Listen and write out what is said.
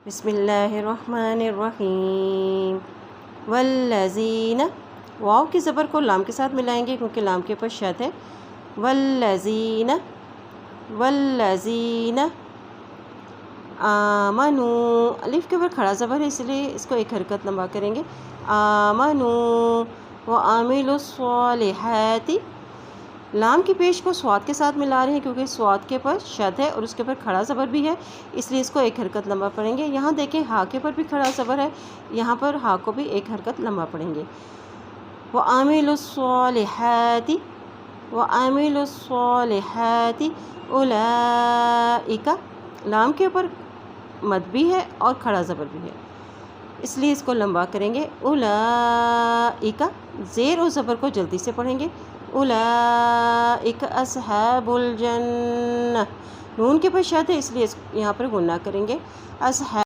बिस्मिल्लाहिर्रहमानिर्रहीम। वल्लज़ीना, वाव की ज़बर को लाम के साथ मिलाएंगे क्योंकि लाम के ऊपर शद है। वल्लज़ीना वल्लज़ीना आमनू, अलिफ के ऊपर खड़ा ज़बर है इसलिए इसको एक हरकत लंबा करेंगे। आमनू व आमिलुस्सॉलिहाति, लाम की पेश को स्वाद के साथ मिला रहे हैं क्योंकि स्वाद के पर शद है और उसके ऊपर खड़ा ज़बर भी है, इसलिए इसको एक हरकत लंबा पढ़ेंगे। यहाँ देखें हा के पर भी खड़ा ज़बर है, यहाँ पर हा को भी एक हरकत लंबा पढ़ेंगे। व आमिलुस्सॉलिहाति व आमिलुस्सॉलिहाति उलाइका, लाम के ऊपर मद भी है और खड़ा ज़बर भी है, इसलिए इसको लंबा करेंगे। उलाइका, ज़ेर और ज़बर को जल्दी से पढ़ेंगे। उलाइका अस्हाबुल जन्नह, नून के पर शद है इसलिए यहाँ पर गुन्ना करेंगे।